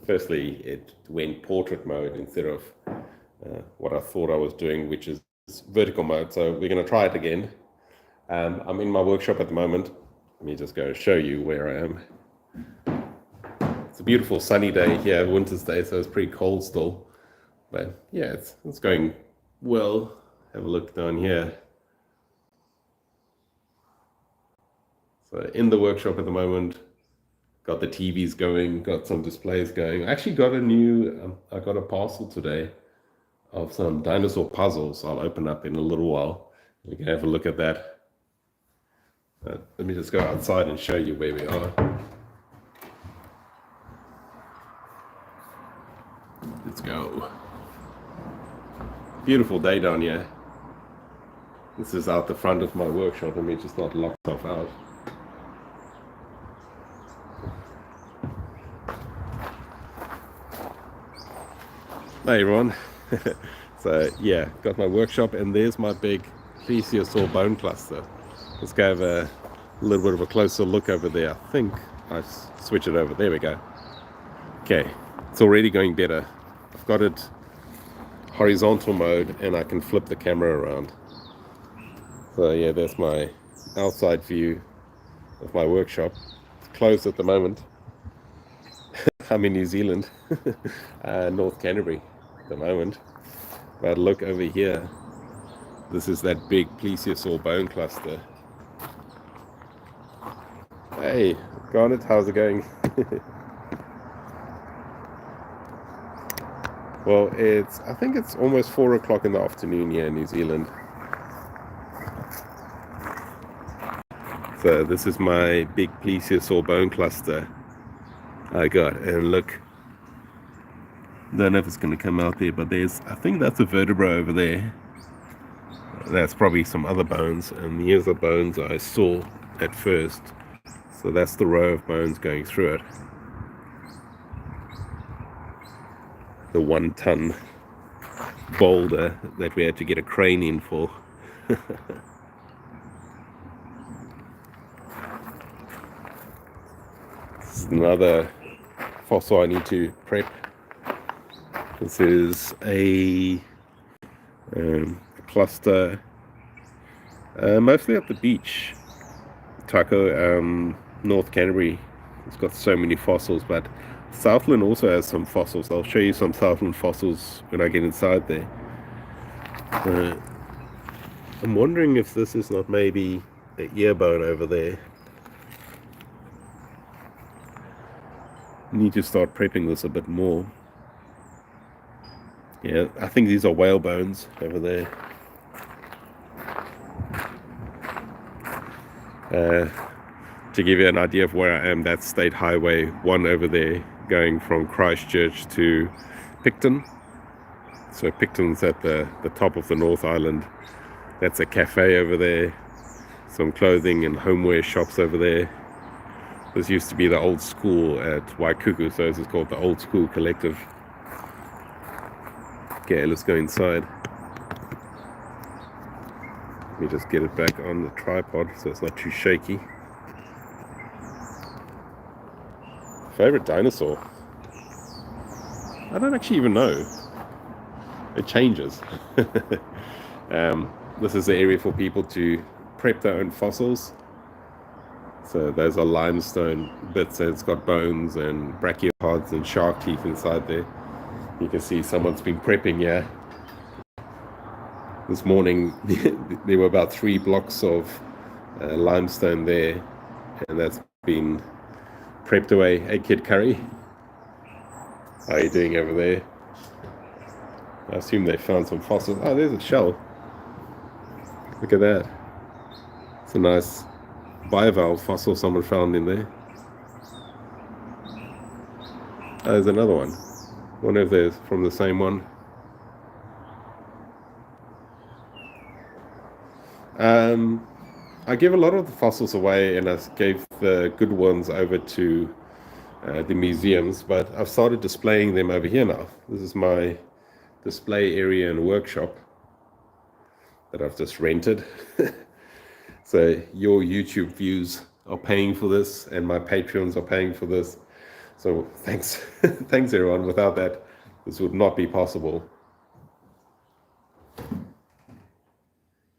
Firstly, it went portrait mode instead of what I thought I was doing, which is vertical mode. So we're going to try it again. I'm in my workshop at the moment. Let me just go show you where I am. It's a beautiful sunny day here, winter's day, so it's pretty cold still. But yeah, it's going well. Have a look down here. So in the workshop at the moment, got the TVs going, got some displays going. I actually got I got a parcel today of some dinosaur puzzles I'll open up in a little while. We can have a look at that. Let me just go outside and show you where we are. Let's go. Beautiful day down here. This is out the front of my workshop. Let me just not lock myself out. Hey everyone. So yeah, got my workshop and there's my big plesiosaur bone cluster. Let's go have a little bit of a closer look over there. I think I switch it over. There we go. Okay, it's already going better. I've got it horizontal mode and I can flip the camera around. So yeah, that's my outside view of my workshop. It's closed at the moment. I'm in New Zealand, North Canterbury at the moment. But look over here. This is that big plesiosaur bone cluster. Hey, Garnet, how's it going? Well, I think it's almost 4 o'clock in the afternoon here in New Zealand. So this is my big plesiosaur bone cluster I got, and look, don't know if it's going to come out there, but I think that's a vertebra over there. That's probably some other bones, and here's the bones I saw at first. So that's the row of bones going through it. The 1-ton boulder that we had to get a crane in for. This is another fossil I need to prep. This is a cluster, mostly at the beach. Taco, North Canterbury. It's got so many fossils, but Southland also has some fossils. I'll show you some Southland fossils when I get inside there. I'm wondering if this is not maybe an ear bone over there. Need to start prepping this a bit more. Yeah, I think these are whale bones over there. To give you an idea of where I am, that's State Highway 1 over there, going from Christchurch to Picton. So Picton's at the top of the North Island. That's a cafe over there. Some clothing and homeware shops over there. This used to be the old school at Waikuku, so this is called the Old School Collective. Okay, let's go inside. Let me just get it back on the tripod so it's not too shaky. Favorite dinosaur? I don't actually even know. It changes. This is the area for people to prep their own fossils. So those are limestone bits, and it's got bones and brachiopods and shark teeth inside there. You can see someone's been prepping here. This morning there were about 3 blocks of limestone there, and that's been prepped away. Hey Kid Curry, how are you doing over there? I assume they found some fossils. Oh, there's a shell. Look at that. It's a nice bivalve fossil someone found in there. Oh, there's another one. I wonder if they're from the same one. I give a lot of the fossils away, and I gave the good ones over to the museums, but I've started displaying them over here now. This is my display area and workshop that I've just rented. So your YouTube views are paying for this, and my Patreons are paying for this. So thanks, thanks everyone. Without that, this would not be possible.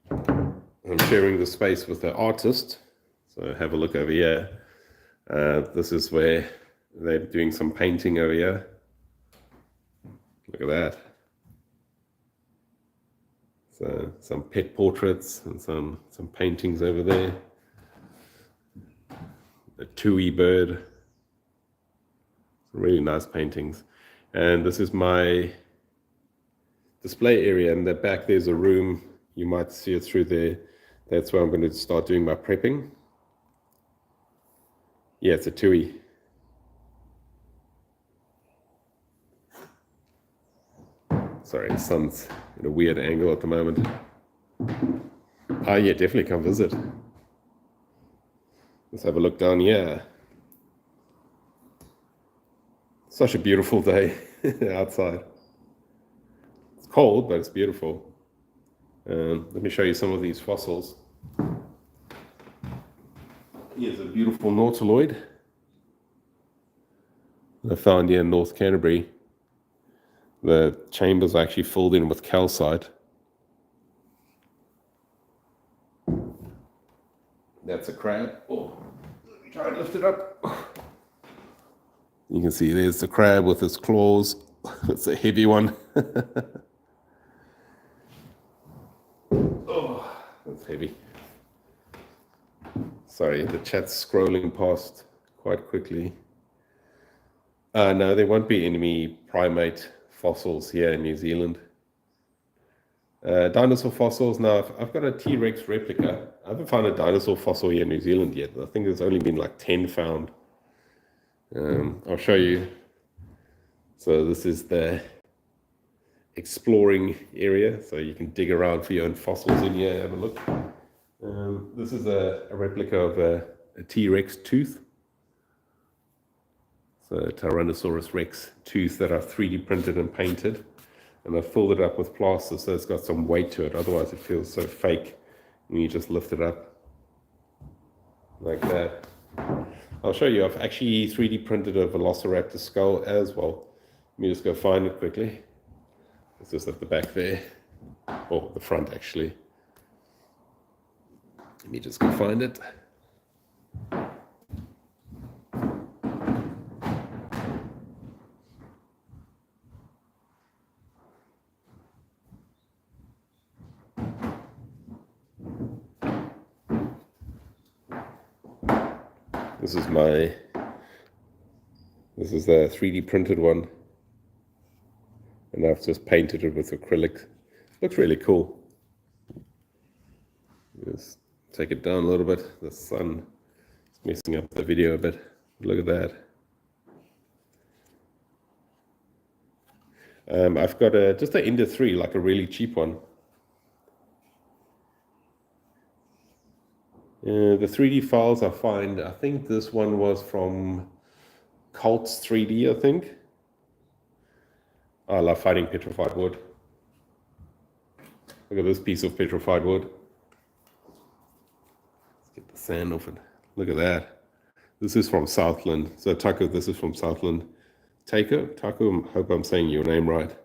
I'm sharing the space with the artist. So have a look over here. This is where they're doing some painting over here. Look at that. So some pet portraits and some paintings over there. A tui bird. Some really nice paintings. And this is my display area. In the back there's a room. You might see it through there. That's where I'm going to start doing my prepping. Yeah, it's a tui. Sorry, the sun's at a weird angle at the moment. Ah, yeah, definitely come visit. Let's have a look down here. Such a beautiful day outside. It's cold, but it's beautiful. Let me show you some of these fossils. Here's a beautiful nautiloid I found here in North Canterbury. The chambers are actually filled in with calcite. That's a crab. Oh, let me try and lift it up. You can see there's the crab with its claws. It's a heavy one. Oh, that's heavy. Sorry, the chat's scrolling past quite quickly. No, there won't be any primate fossils here in New Zealand. Dinosaur fossils, now I've got a T-Rex replica. I haven't found a dinosaur fossil here in New Zealand yet. I think there's only been like 10 found. I'll show you. So this is the exploring area, so you can dig around for your own fossils in here, have a look. This is a replica of a T-Rex tooth. So Tyrannosaurus Rex tooth that I've 3D printed and painted. And I've filled it up with plaster so it's got some weight to it. Otherwise it feels so fake when you just lift it up like that. I'll show you, I've actually 3D printed a Velociraptor skull as well. Let me just go find it quickly. It's just at the back there. Or the front actually. Let me just go find it. This is the 3D printed one. And I've just painted it with acrylic. Looks really cool. Just take it down a little bit. The sun is messing up the video a bit. Look at that. I've got just an Ender 3, like a really cheap one. The 3D files I find, I think this one was from Cults 3D, I think. I love finding petrified wood. Look at this piece of petrified wood. Let's get the sand off it. Look at that. This is from Southland. So Taco, this is from Southland. Taco, I hope I'm saying your name right.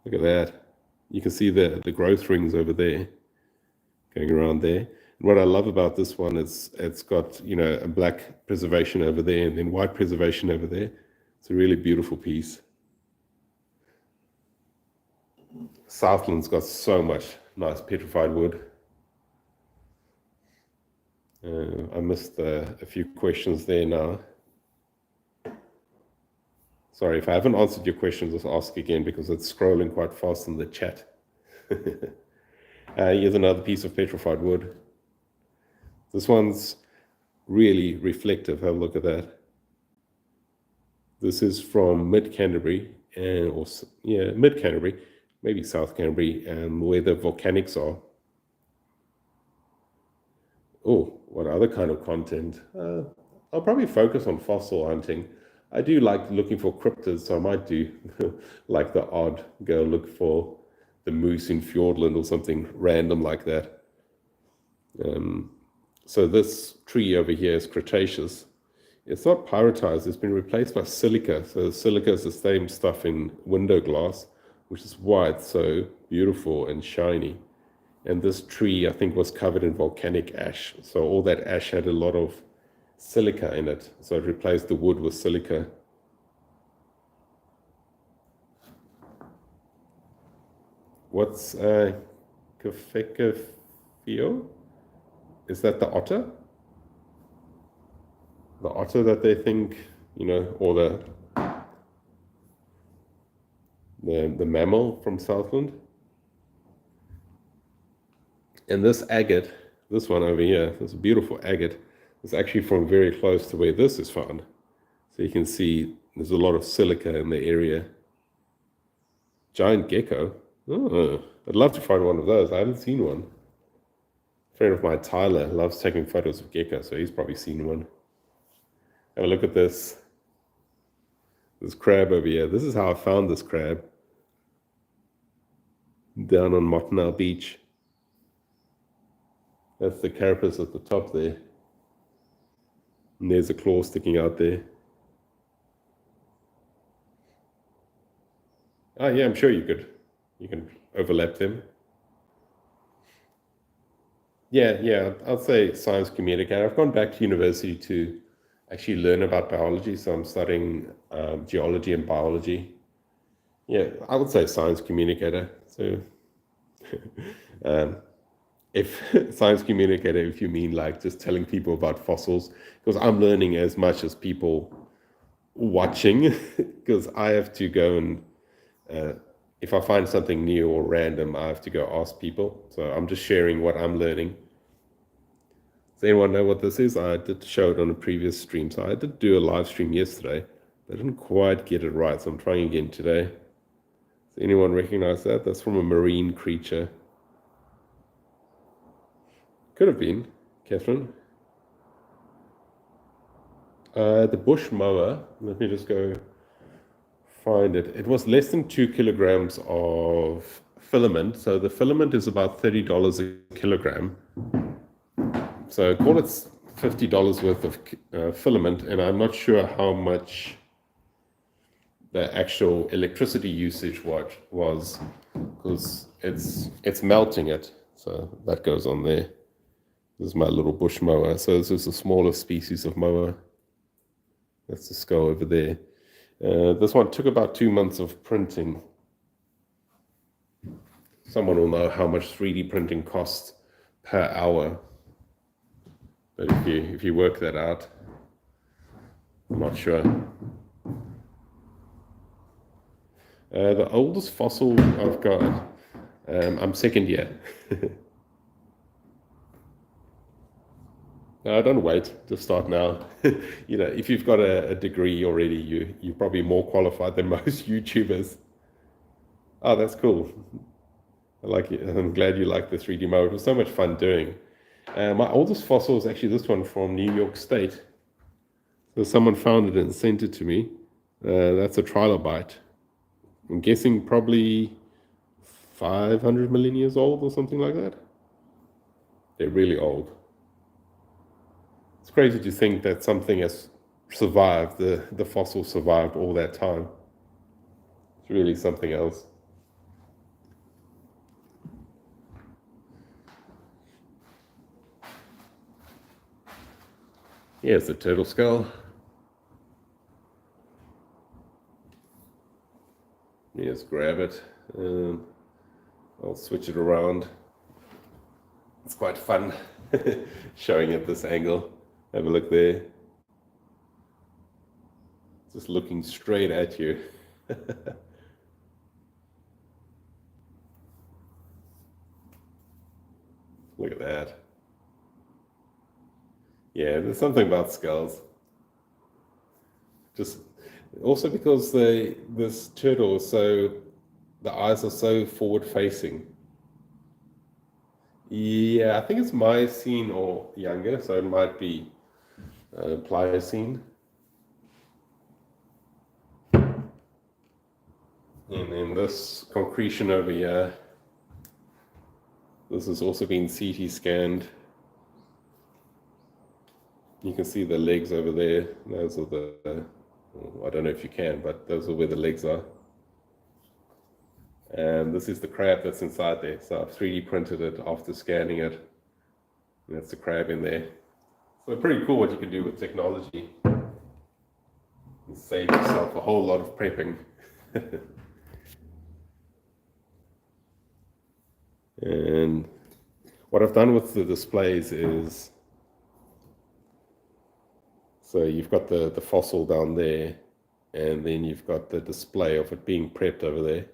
Look at that. You can see the growth rings over there, going around there. And what I love about this one is it's got, you know, a black preservation over there and then white preservation over there. It's a really beautiful piece. Southland's got so much nice petrified wood. I missed a few questions there now. Sorry, if I haven't answered your questions, just ask again because it's scrolling quite fast in the chat. Here's another piece of petrified wood. This one's really reflective. Have a look at that. This is from mid-Canterbury, mid-Canterbury, maybe South Canterbury, where the volcanics are. Oh, what other kind of content? I'll probably focus on fossil hunting. I do like looking for cryptids, so I might do like the odd go look for the moose in Fiordland or something random like that. So this tree over here is Cretaceous. It's not pyritized, it's been replaced by silica. So silica is the same stuff in window glass, which is why it's so beautiful and shiny. And this tree, I think, was covered in volcanic ash. So all that ash had a lot of silica in it. So it replaced the wood with silica. What's Kefekefio? Is that the otter? The otter that they think, or the mammal from Southland. And this agate, this one over here, this beautiful agate, is actually from very close to where this is found. So you can see there's a lot of silica in the area. Giant gecko. Oh, I'd love to find one of those. I haven't seen one. A friend of mine, Tyler, loves taking photos of gecko, so he's probably seen one. Have a look at this crab over here. This is how I found this crab. Down on Mottenau Beach. That's the carapace at the top there. And there's a claw sticking out there. Oh yeah, I'm sure you can overlap them. Yeah, I'd say science communicator. I've gone back to university to actually learn about biology, so I'm studying geology and biology. Yeah, I would say science communicator. So if science communicator, if you mean like just telling people about fossils, because I'm learning as much as people watching, because I have to go and if I find something new or random, I have to go ask people. So I'm just sharing what I'm learning. Does anyone know what this is? I did show it on a previous stream. So I did do a live stream yesterday. I didn't quite get it right, so I'm trying again today. Does anyone recognize that? That's from a marine creature. Could have been, Catherine. The bush mower, let me just go find it. It was less than 2 kilograms of filament. So the filament is about $30 a kilogram. So call it $50 worth of filament, and I'm not sure how much the actual electricity usage was, because it's melting it. So that goes on there. This is my little bush mower. So this is a smaller species of mower. That's the skull over there. This one took about 2 months of printing. Someone will know how much 3D printing costs per hour. But if you work that out, I'm not sure. The oldest fossil I've got, I'm second year. No, don't wait, just start now. If you've got a degree already, you're probably more qualified than most YouTubers. Oh, that's cool. I like it. I'm glad you like the 3D mode. It was so much fun doing. My oldest fossil is actually this one from New York State. So someone found it and sent it to me. That's a trilobite. I'm guessing probably 500 million years old or something like that. They're really old. It's crazy to think that something has survived, the fossil survived all that time. It's really something else. Yeah, it's a turtle skull. Let's grab it. I'll switch it around. It's quite fun showing it this angle. Have a look there. Just looking straight at you. Look at that. Yeah, there's something about skulls. Just also because this turtle is the eyes are so forward facing. Yeah, I think it's Miocene or younger, so it might be Pliocene. And then this concretion over here, this has also been CT scanned. You can see the legs over there. Those are the, I don't know if you can, but those are where the legs are. And this is the crab that's inside there. So I've 3D printed it after scanning it. And that's the crab in there. So pretty cool what you can do with technology. And save yourself a whole lot of prepping. And what I've done with the displays is, so you've got the fossil down there, and then you've got the display of it being prepped over there.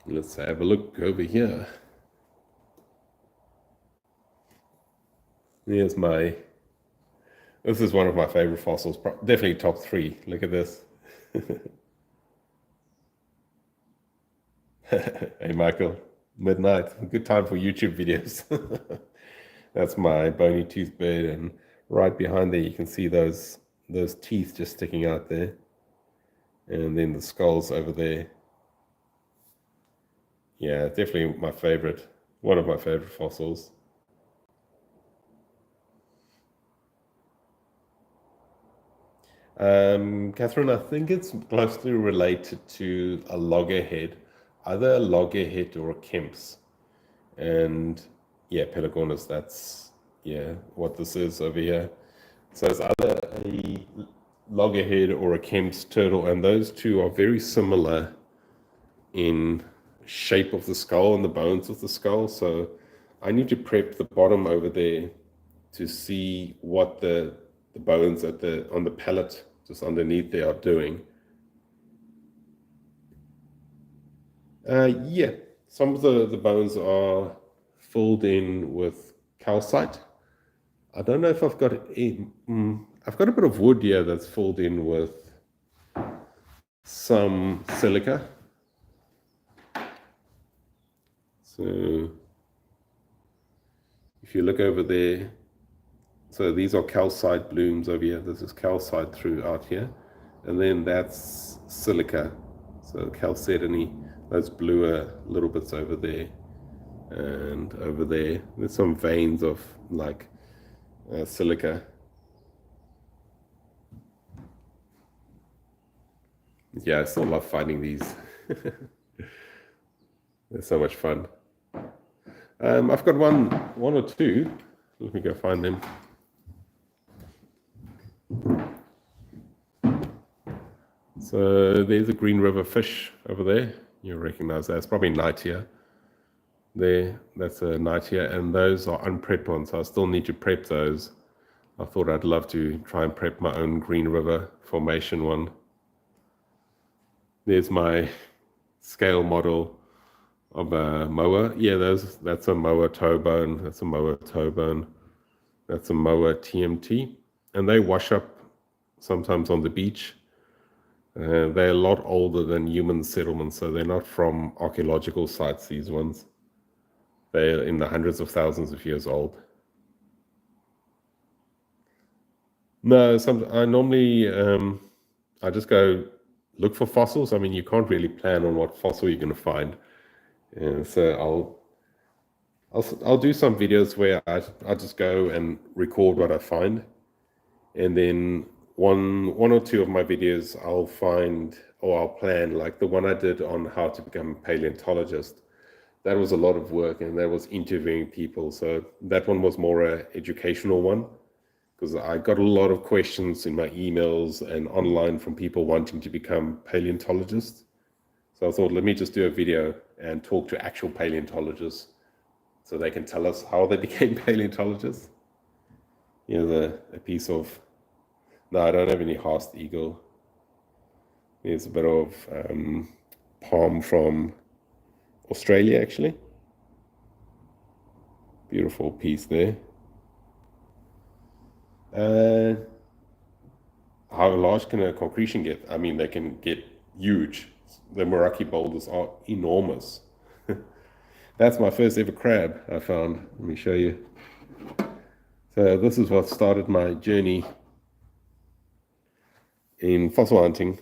Let's have a look over here. This is one of my favorite fossils, definitely top 3. Look at this. Hey Michael, midnight, good time for YouTube videos. That's my bony tooth bird, and right behind there you can see those teeth just sticking out there, and then the skulls over there. Yeah, definitely my favorite, one of my favorite fossils. Catherine, I think it's closely related to a loggerhead, either a loggerhead or a Kemp's. And yeah, Pelagornis, that's, yeah, what this is over here. So it's either a loggerhead or a Kemp's turtle, and those two are very similar in shape of the skull and the bones of the skull. So I need to prep the bottom over there to see what the bones on the palate just underneath there are doing. Yeah, some of the bones are filled in with calcite. I don't know if I've got I've got a bit of wood here that's filled in with some silica. So if you look over there, so these are calcite blooms over here. This is calcite throughout here. And then that's silica. So chalcedony, those bluer little bits over there. And over there, there's some veins of like silica. Yeah, I still love finding these. They're so much fun. I've got one or two. Let me go find them. So there's a Green River fish over there. You'll recognize that. It's probably Knightia. There, that's a Knightia, and those are unprepped ones. So I still need to prep those. I thought I'd love to try and prep my own Green River Formation one. There's my scale model of a moa. Yeah, that's a moa toe bone. That's a moa toe bone. That's a moa TMT. And they wash up sometimes on the beach. They're a lot older than human settlements, so they're not from archaeological sites, these ones. They're in the hundreds of thousands of years old. No, I normally, I just go look for fossils. I mean, you can't really plan on what fossil you're going to find. And so I'll do some videos where I just go and record what I find. And then one or two of my videos I'll find, or I'll plan, like the one I did on how to become a paleontologist. That was a lot of work, and that was interviewing people. So that one was more an educational one, because I got a lot of questions in my emails and online from people wanting to become paleontologists. So I thought, let me just do a video and talk to actual paleontologists so they can tell us how they became paleontologists. You know, a piece of, no, I don't have any Haast eagle. There's a bit of palm from Australia, actually. Beautiful piece there. How large can a concretion get? I mean, they can get huge. The Meraki boulders are enormous. That's my first ever crab I found. Let me show you. So this is what started my journey in fossil hunting.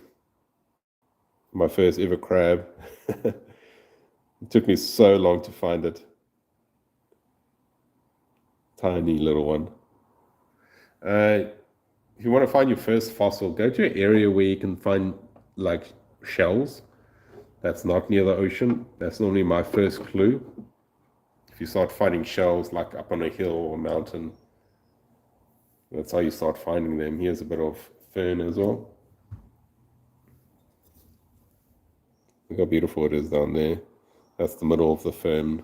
My first ever crab. It took me so long to find it. Tiny little one. If you want to find your first fossil, go to an area where you can find like shells. That's not near the ocean. That's normally my first clue. If you start finding shells like up on a hill or a mountain, that's how you start finding them. Here's a bit of fern as well. Look how beautiful it is down there. That's the middle of the fern.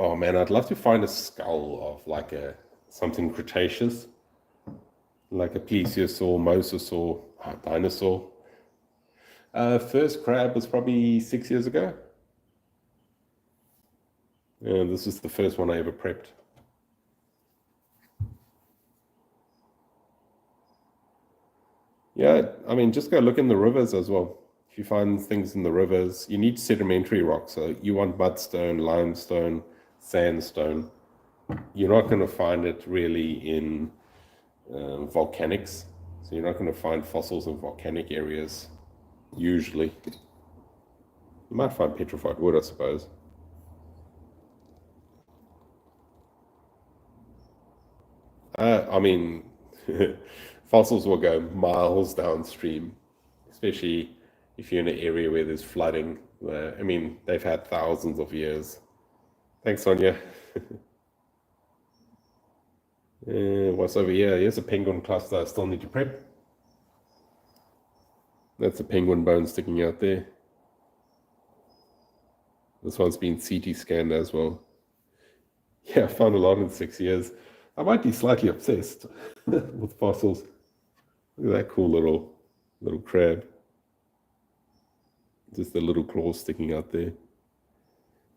Oh man, I'd love to find a skull of like something Cretaceous, like a plesiosaur, mosasaur, dinosaur. First crab was probably 6 years ago. And this is the first one I ever prepped. Yeah, I mean, just go look in the rivers as well. If you find things in the rivers, you need sedimentary rock. So you want mudstone, limestone, sandstone. You're not going to find it really in volcanics. So you're not going to find fossils in volcanic areas, usually. You might find petrified wood, I suppose. I mean, fossils will go miles downstream, especially if you're in an area where there's flooding. I mean, they've had thousands of years. Thanks, Sonia. What's over here? Here's a penguin cluster I still need to prep. That's a penguin bone sticking out there. This one's been CT scanned as well. Yeah, I found a lot in 6 years. I might be slightly obsessed with fossils. Look at that cool little crab. Just the little claws sticking out there.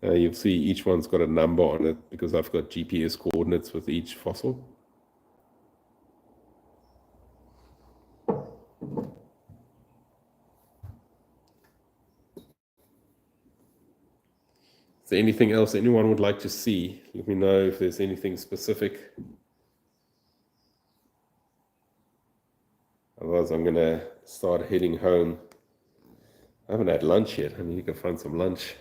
You'll see each one's got a number on it because I've got GPS coordinates with each fossil. Is there anything else anyone would like to see? Let me know if there's anything specific. Otherwise, I'm going to start heading home. I haven't had lunch yet. I need to go find some lunch.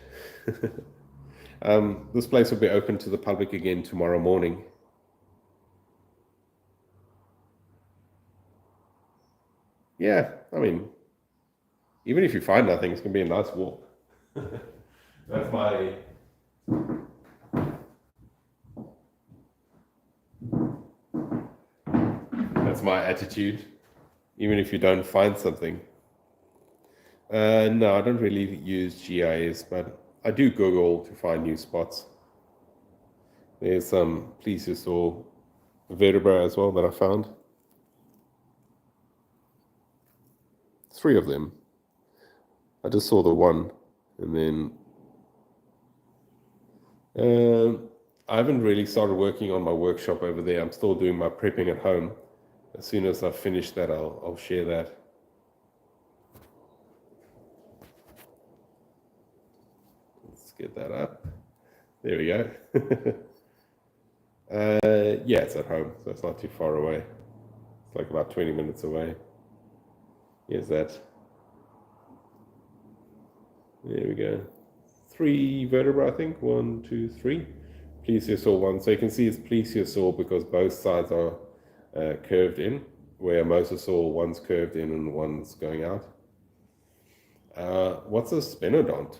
This place will be open to the public again tomorrow morning. Yeah, I mean, even if you find nothing, it's going to be a nice walk. That's my attitude. Even if you don't find something. No, I don't really use GIS, but I do Google to find new spots. There's some plesiosaur vertebra as well that I found. 3 of them. I just saw the one, and then I haven't really started working on my workshop over there. I'm still doing my prepping at home. As soon as I finish that, I'll share that. Let's get that up. There we go. Yeah, it's at home, so it's not too far away. It's like about 20 minutes away. Here's that. There we go. 3 vertebrae, I think. 1, 2, 3. Plesiosaur 1. So you can see it's plesiosaur because both sides are curved in, where mosasaur, one's curved in and one's going out. What's a spenodont?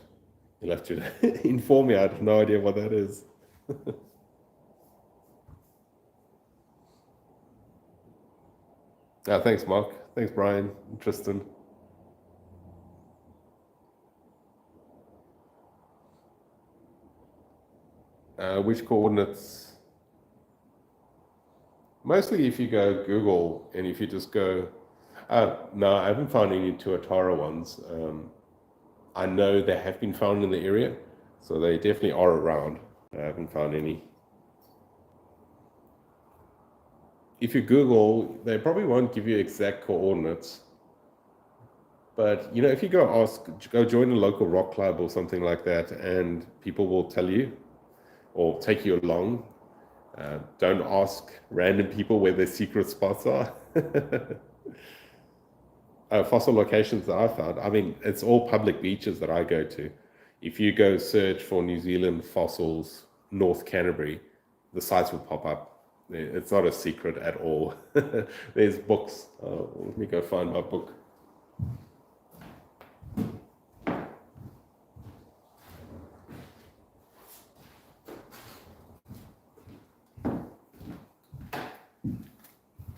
You'll have to inform me. I have no idea what that is. Thanks, Mark. Thanks, Brian and Tristan. Which coordinates? Mostly if you go Google and if you just go, no, I haven't found any Tuatara ones. I know they have been found in the area, so they definitely are around. I haven't found any. If you Google, they probably won't give you exact coordinates. But, you know, if you go join a local rock club or something like that, and people will tell you or take you along. Don't ask random people where their secret spots are. Fossil locations that I found, I mean, it's all public beaches that I go to. If you go search for New Zealand fossils, North Canterbury, the sites will pop up. It's not a secret at all. There's books. Let me go find my book.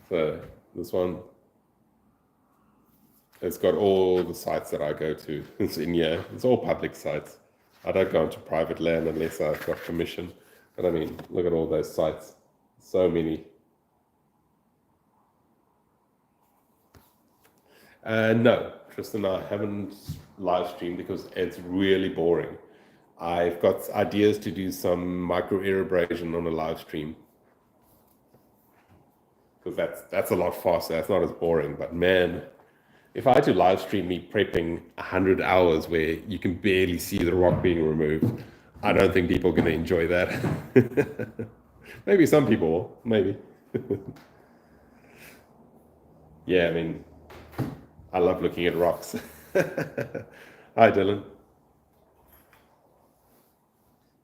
So this one, it's got all the sites that I go to. It's in here. It's all public sites. I don't go into private land unless I've got permission. But I mean, look at all those sites. So many. No, Tristan, I haven't live streamed because it's really boring. I've got ideas to do some micro abrasion on a live stream because that's a lot faster. That's not as boring. But man, if I had to live stream me prepping 100 hours where you can barely see the rock being removed, I don't think people are going to enjoy that. Maybe some people will, maybe. Yeah, I mean, I love looking at rocks. Hi, Dylan.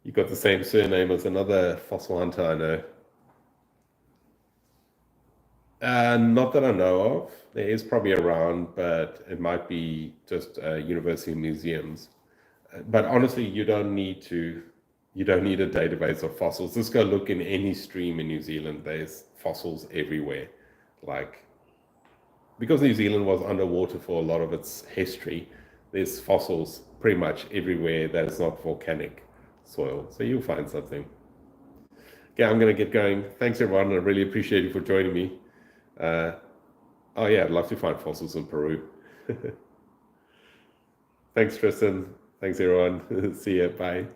You got the same surname as another fossil hunter I know. Not that I know of. There is probably around, but it might be just university museums. But honestly, you don't need a database of fossils. Just go look in any stream in New Zealand. There's fossils everywhere. Like, because New Zealand was underwater for a lot of its history, there's fossils pretty much everywhere that is not volcanic soil. So you'll find something. Yeah, I'm going to get going. Thanks, everyone. I really appreciate you for joining me. Oh, yeah, I'd love to find fossils in Peru. Thanks, Tristan. Thanks, everyone. See ya. Bye.